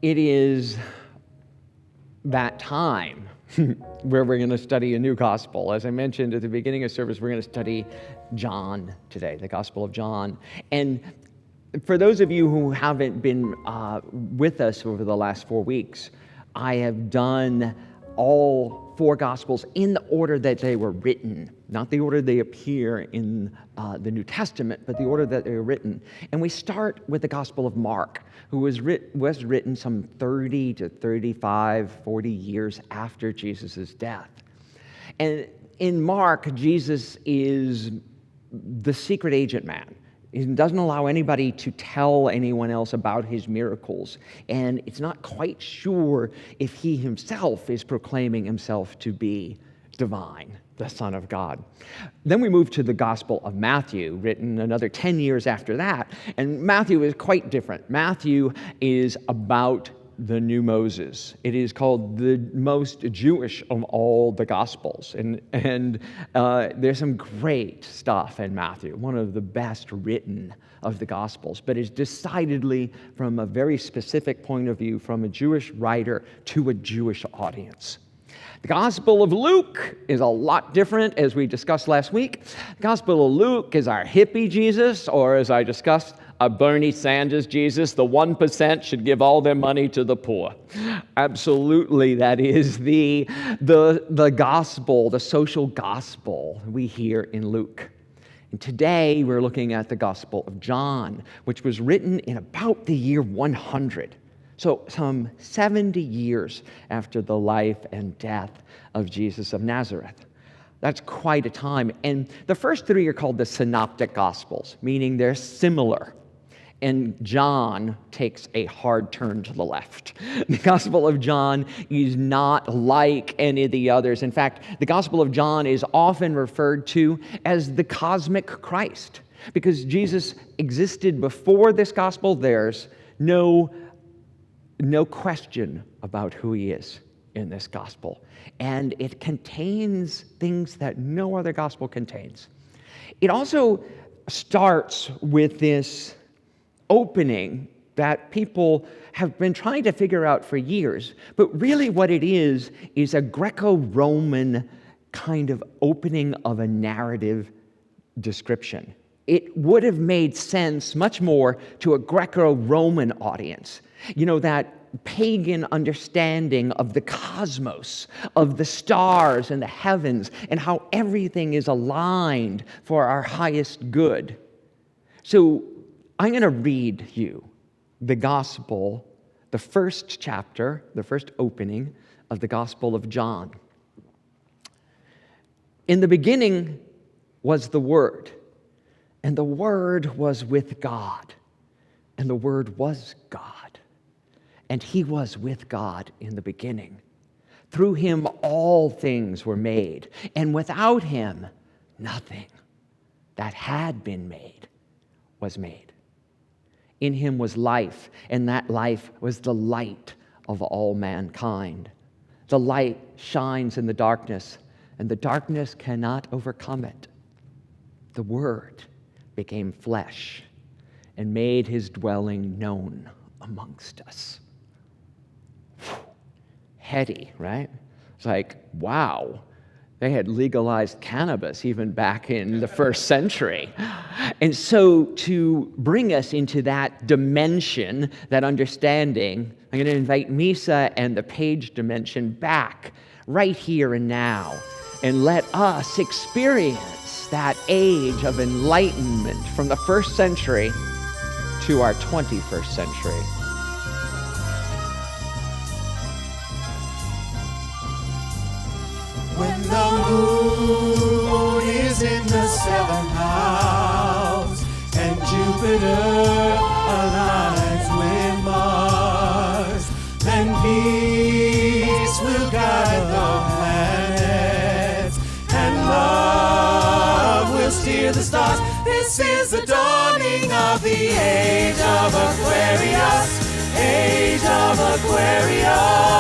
It is that time where we're going to study a new gospel. As I mentioned at the beginning of service, we're going to study John today, the Gospel of John. And for those of you who haven't been with us over the last 4 weeks, I have done all 4 Gospels in the order that they were written, not the order they appear in the New Testament, but the order that they were written. And we start with the Gospel of Mark, who was written some 30 to 35, 40 years after Jesus' death. And in Mark, Jesus is the secret agent man. He doesn't allow anybody to tell anyone else about his miracles. And it's not quite sure if he himself is proclaiming himself to be divine, the Son of God. Then we move to the Gospel of Matthew, written another 10 years after that. And Matthew is quite different. Matthew is about the new Moses. It is called the most Jewish of all the Gospels. And there's some great stuff in Matthew, one of the best written of the Gospels, but is decidedly from a very specific point of view, from a Jewish writer to a Jewish audience. The Gospel of Luke is a lot different, as we discussed last week. The Gospel of Luke is our hippie Jesus, or as I discussed, a Bernie Sanders Jesus. The 1% should give all their money to the poor. Absolutely, that is the gospel, the social gospel we hear in Luke. And today we're looking at the Gospel of John, which was written in about the year 100. So some 70 years after the life and death of Jesus of Nazareth. That's quite a time. And the first 3 are called the Synoptic Gospels, meaning they're similar. And John takes a hard turn to the left. The Gospel of John is not like any of the others. In fact, the Gospel of John is often referred to as the cosmic Christ, because Jesus existed before this gospel. There's no question about who he is in this gospel. And it contains things that no other gospel contains. It also starts with this opening that people have been trying to figure out for years. But really what it is a Greco-Roman kind of opening of a narrative description. It would have made sense much more to a Greco-Roman audience. You know, that pagan understanding of the cosmos, of the stars and the heavens, and how everything is aligned for our highest good. So I'm going to read you the gospel, the first chapter, the first opening of the Gospel of John. In the beginning was the Word, and the Word was with God, and the Word was God, and he was with God in the beginning. Through him all things were made, and without him nothing that had been made was made. In him was life, and that life was the light of all mankind. The light shines in the darkness, and the darkness cannot overcome it. The Word became flesh and made his dwelling known amongst us. Heady, right? It's like, wow. They had legalized cannabis even back in the first century. And so to bring us into that dimension, that understanding, I'm going to invite Misa and the page dimension back right here and now, and let us experience that age of enlightenment from the first century to our 21st century. When the moon is in the 7th house and Jupiter aligns with Mars, then peace will guide the planets and love will steer the stars. This is the dawning of the age of Aquarius, age of Aquarius.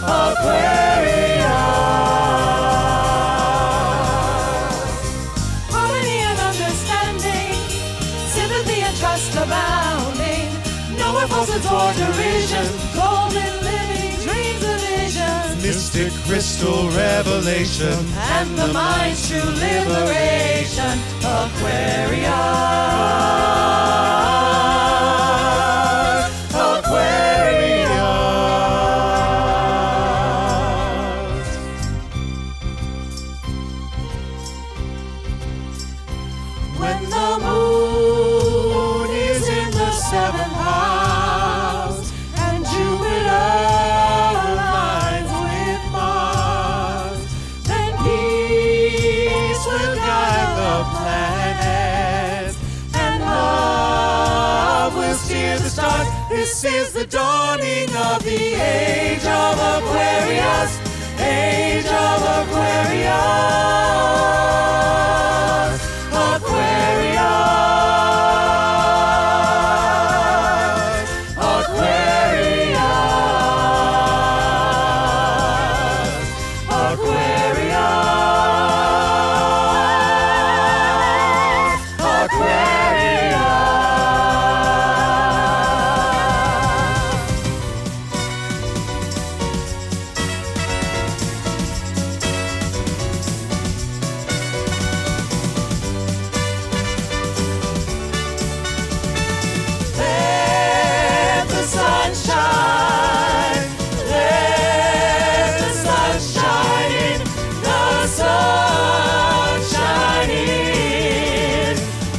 Aquarius. Harmony mystic crystal revelation, and the mind's true liberation. Aquarius, Aquarius. When the moon is in the seventh house and Jupiter aligns with Mars, then peace will guide the planets and love will steer the stars. This is the dawning of the age of Aquarius, age of Aquarius. Aquarius, Aquarius, Aquarius, Aquarius. Let the sun shine, let the sun shine in, the sun shine in.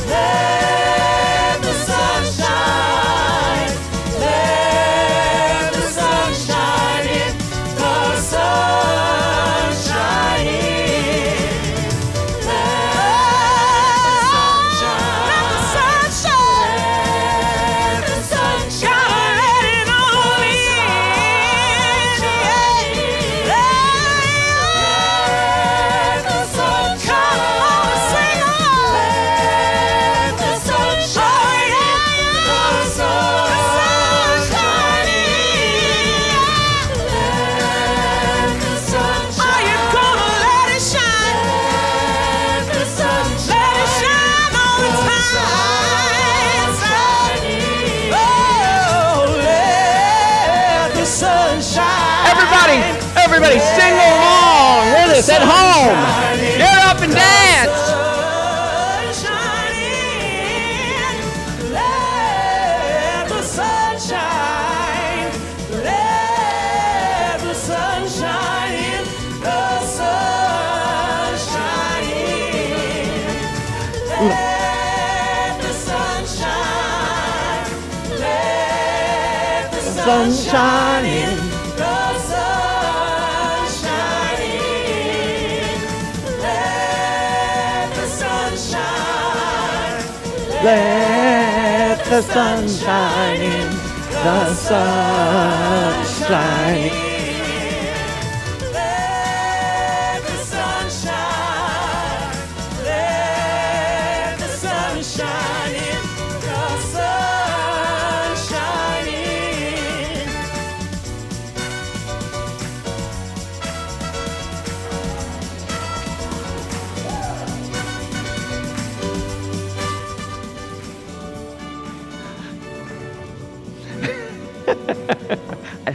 Let the sun shine, let the sun shine in, the sun shine in. Let the sun shine, let the sun shine, let it all in. Let the sun shine, sing on. Let the sun shine, the sun shining. Let the sun shine. Are you gonna let it shine? Let the sun shine. Let it shine all the time. Oh, let the sun shine. Everybody sing along with us at home. Get up and dance. Let the sun shine. Let the sun shine in. The sun shine in. Let the sun shine. Let the sun shine in. The sun shine in. Let the sun shine. Let the sun shine in. The sun shine in. Let the sun shine. Let the sun shine in. The sun shine in.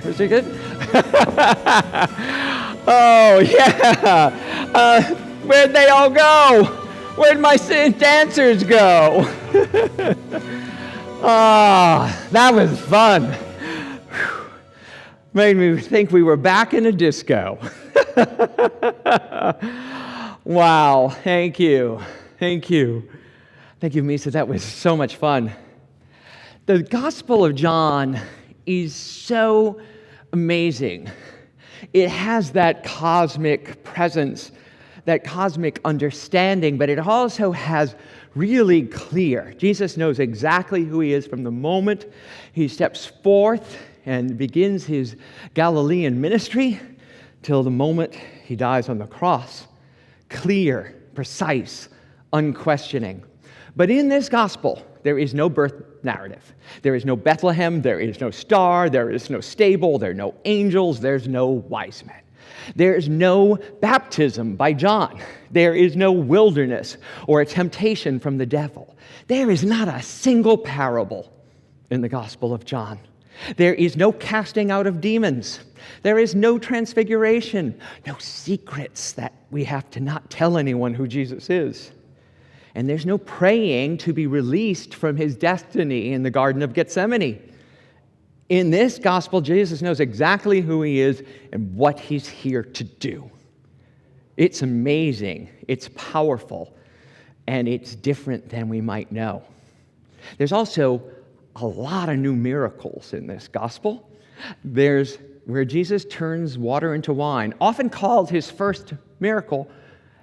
Was it good? Oh, yeah. Where'd they all go? Where'd my dancers go? That was fun. Whew. Made me think we were back in a disco. Wow, thank you. Thank you. Thank you, Misa. That was so much fun. The Gospel of John is so amazing. It has that cosmic presence, that cosmic understanding, but it also has really clear. Jesus knows exactly who he is from the moment he steps forth and begins his Galilean ministry till the moment he dies on the cross. Clear, precise, unquestioning. But in this gospel, there is no birth narrative. There is no Bethlehem, there is no star, there is no stable, there are no angels, there's no wise men. There is no baptism by John. There is no wilderness or a temptation from the devil. There is not a single parable in the Gospel of John. There is no casting out of demons. There is no transfiguration, no secrets that we have to not tell anyone who Jesus is. And there's no praying to be released from his destiny in the Garden of Gethsemane. In this gospel, Jesus knows exactly who he is and what he's here to do. It's amazing, it's powerful, and it's different than we might know. There's also a lot of new miracles in this gospel. There's where Jesus turns water into wine, often called his first miracle,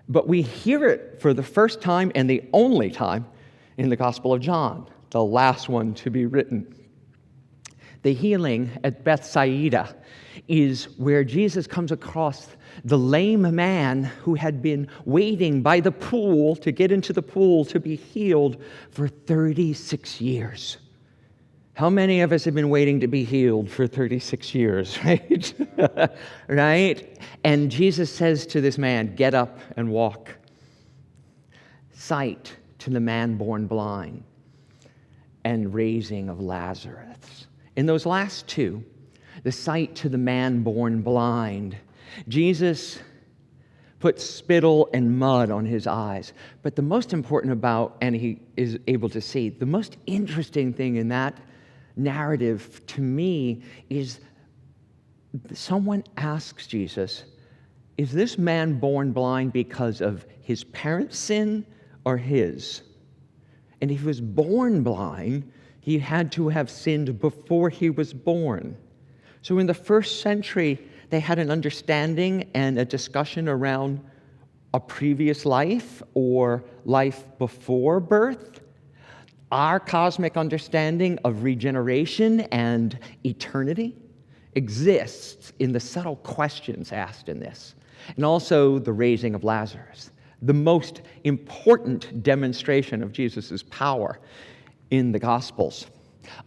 but we hear it for the first time and the only time in the Gospel of John, the last one to be written. The healing at Bethsaida is where Jesus comes across the lame man who had been waiting by the pool to get into the pool to be healed for 36 years. How many of us have been waiting to be healed for 36 years, right? Right? And Jesus says to this man, "Get up and walk." Sight to the man born blind, and raising of Lazarus. In those last two, the sight to the man born blind, Jesus put spittle and mud on his eyes. But the most important about, and he is able to see, the most interesting thing in that narrative to me is someone asks Jesus, is this man born blind because of his parents' sin or his? And if he was born blind, he had to have sinned before he was born. So in the first century, they had an understanding and a discussion around a previous life or life before birth. Our cosmic understanding of regeneration and eternity exists in the subtle questions asked in this, and also the raising of Lazarus, the most important demonstration of Jesus' power in the Gospels.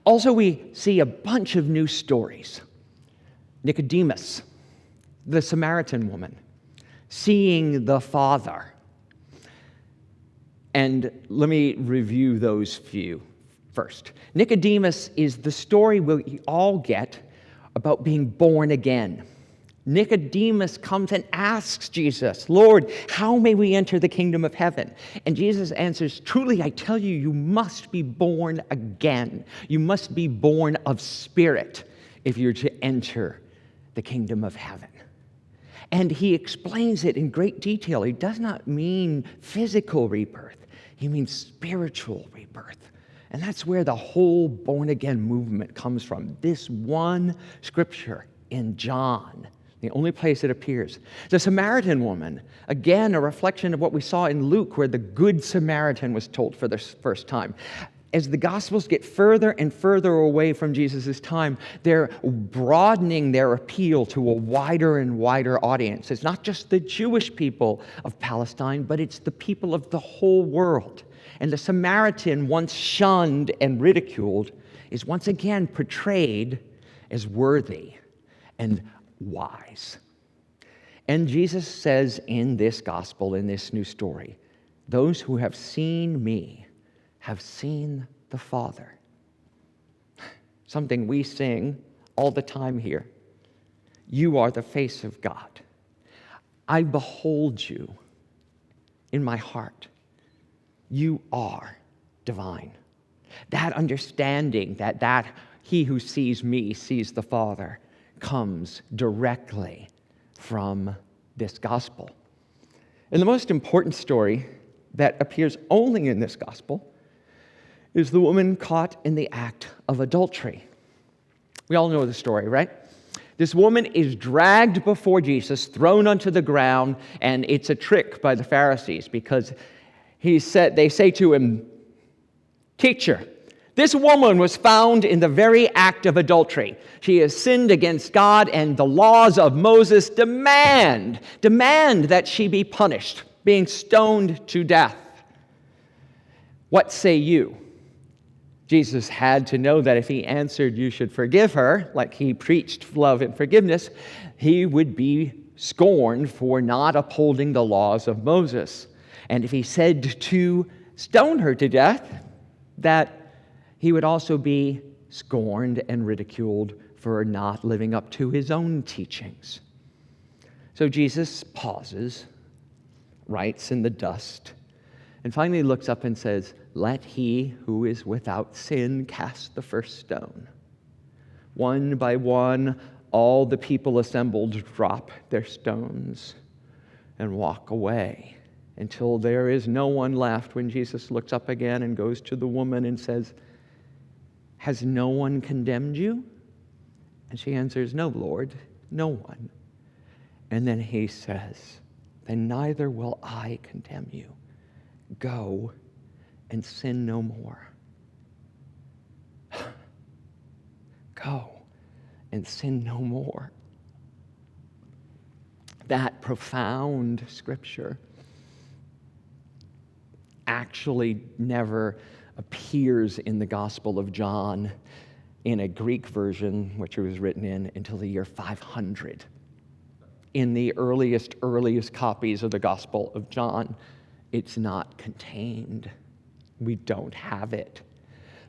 Also, we see a bunch of new stories. Nicodemus, the Samaritan woman, seeing the Father. And let me review those few first. Nicodemus is the story we all get about being born again. Nicodemus comes and asks Jesus, "Lord, how may we enter the kingdom of heaven?" And Jesus answers, "Truly, I tell you, you must be born again. You must be born of spirit if you're to enter the kingdom of heaven." And he explains it in great detail. He does not mean physical rebirth. He means spiritual rebirth. And that's where the whole born-again movement comes from. This one scripture in John, the only place it appears. The Samaritan woman, again, a reflection of what we saw in Luke, where the Good Samaritan was told for the first time. As the Gospels get further and further away from Jesus' time, they're broadening their appeal to a wider and wider audience. It's not just the Jewish people of Palestine, but it's the people of the whole world. And the Samaritan, once shunned and ridiculed, is once again portrayed as worthy and wise. And Jesus says in this gospel, in this new story, "Those who have seen me have seen the Father." Something we sing all the time here. You are the face of God. I behold you in my heart. You are divine. That understanding that he who sees me sees the Father comes directly from this gospel. And the most important story that appears only in this gospel is the woman caught in the act of adultery. We all know the story, right? This woman is dragged before Jesus, thrown onto the ground, and it's a trick by the Pharisees because they say to him, "Teacher, this woman was found in the very act of adultery. She has sinned against God, and the laws of Moses demand that she be punished, being stoned to death. What say you?" Jesus had to know that if he answered, "You should forgive her," like he preached love and forgiveness, he would be scorned for not upholding the laws of Moses. And if he said to stone her to death, that he would also be scorned and ridiculed for not living up to his own teachings. So Jesus pauses, writes in the dust, and finally looks up and says, "Let he who is without sin cast the first stone." One by one, all the people assembled drop their stones and walk away until there is no one left when Jesus looks up again and goes to the woman and says, "Has no one condemned you?" And she answers, "No, Lord, no one." And then he says, "Then neither will I condemn you. Go and sin no more." Go and sin no more. That profound scripture actually never appears in the Gospel of John in a Greek version, which it was written in, until the year 500. In the earliest copies of the Gospel of John, it's not contained. We don't have it.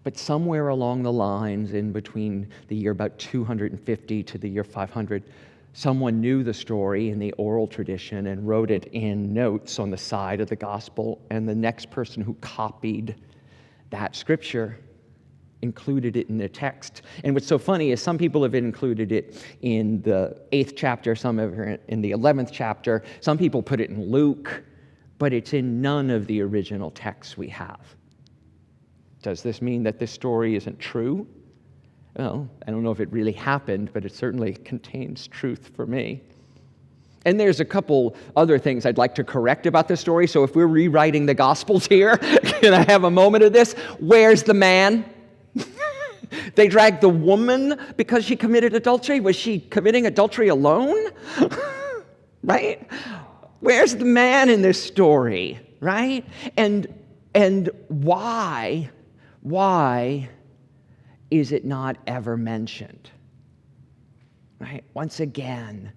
But somewhere along the lines, in between the year about 250 to the year 500, someone knew the story in the oral tradition and wrote it in notes on the side of the gospel, and the next person who copied that scripture included it in the text. And what's so funny is some people have included it in the 8th chapter, some have it in the 11th chapter, some people put it in Luke, but it's in none of the original texts we have. Does this mean that this story isn't true? Well, I don't know if it really happened, but it certainly contains truth for me. And there's a couple other things I'd like to correct about this story. So if we're rewriting the Gospels here, can I have a moment of this? Where's the man? They dragged the woman because she committed adultery. Was she committing adultery alone? Right? Where's the man in this story? Right? And why is it not ever mentioned? Right? Once again,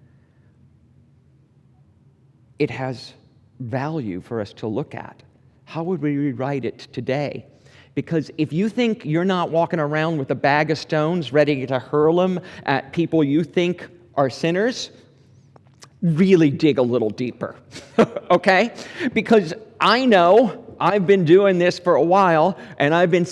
it has value for us to look at. How would we rewrite it today? Because if you think you're not walking around with a bag of stones ready to hurl them at people you think are sinners, really dig a little deeper, okay? Because I know I've been doing this for a while, and I've been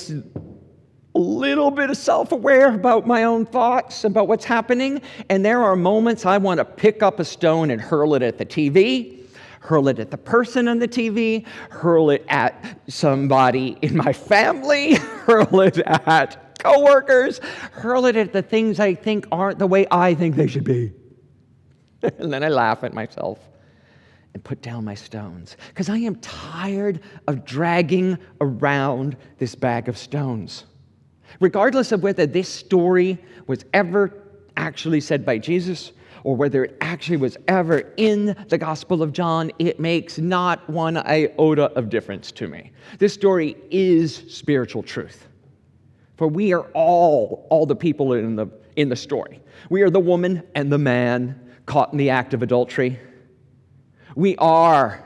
a little bit of self-aware about my own thoughts, about what's happening, and there are moments I want to pick up a stone and hurl it at the TV, hurl it at the person on the TV, hurl it at somebody in my family, hurl it at coworkers, hurl it at the things I think aren't the way I think they should be. And then I laugh at myself and put down my stones, because I am tired of dragging around this bag of stones. Regardless of whether this story was ever actually said by Jesus or whether it actually was ever in the Gospel of John, it makes not one iota of difference to me. This story is spiritual truth. For we are all the people in the story. We are the woman and the man caught in the act of adultery. We are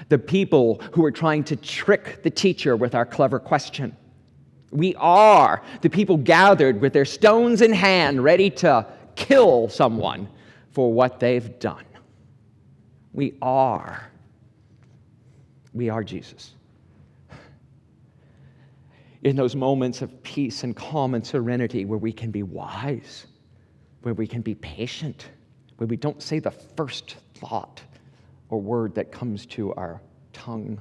the people who are trying to trick the teacher with our clever question. We are the people gathered with their stones in hand, ready to kill someone for what they've done. We are Jesus. In those moments of peace and calm and serenity where we can be wise, where we can be patient, where we don't say the first thought or word that comes to our tongue,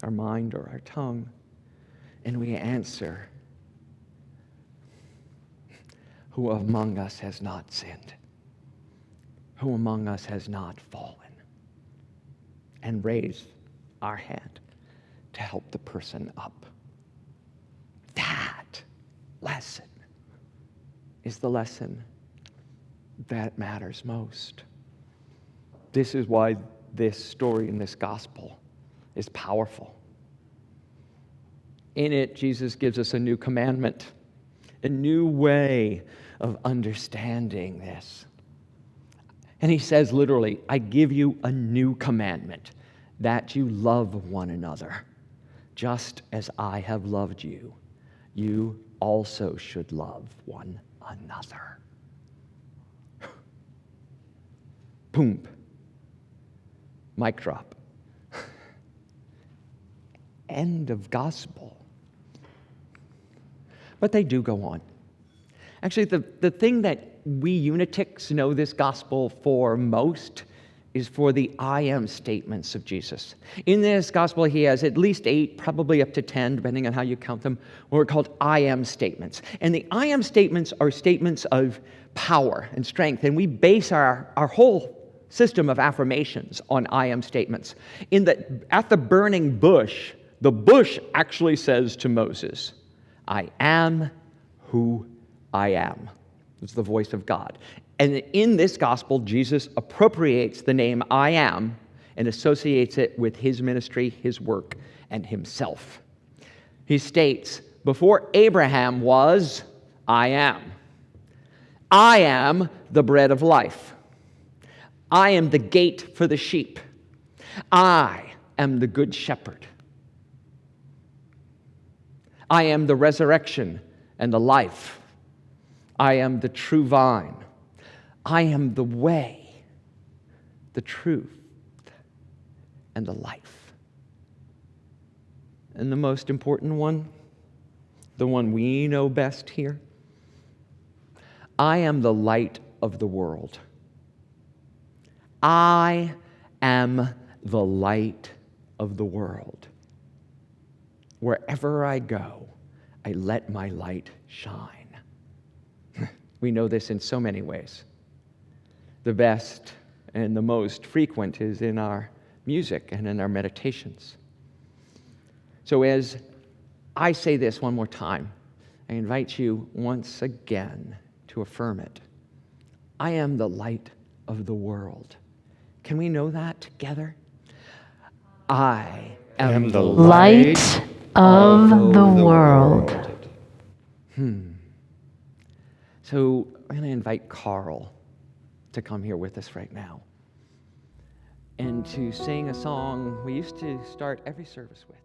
our mind or our tongue, and we answer, "Who among us has not sinned? Who among us has not fallen?" And raise our hand to help the person up. That lesson is the lesson that matters most. This is why this story in this gospel is powerful. In it, Jesus gives us a new commandment, a new way of understanding this. And he says literally, "I give you a new commandment, that you love one another, just as I have loved you. you also should love one another. Boom. Mic drop. End of gospel. But they do go on. Actually, the thing that we unitics know this gospel for most is for the I am statements of Jesus. In this gospel, he has at least 8, probably up to 10, depending on how you count them, what are called I am statements. And the I am statements are statements of power and strength, and we base our whole system of affirmations on I am statements. At the burning bush, the bush actually says to Moses, I am who I am. It's the voice of God. And in this gospel, Jesus appropriates the name I am and associates it with his ministry, his work, and himself. He states, before Abraham was, I am. I am the bread of life. I am the gate for the sheep. I am the good shepherd. I am the resurrection and the life. I am the true vine. I am the way, the truth, and the life. And the most important one, the one we know best here, I am the light of the world. I am the light of the world. Wherever I go, I let my light shine. We know this in so many ways. The best and the most frequent is in our music and in our meditations. So as I say this one more time, I invite you once again to affirm it. I am the light of the world. Can we know that together? I am the light of the world. So I'm going to invite Carl to come here with us right now and to sing a song we used to start every service with.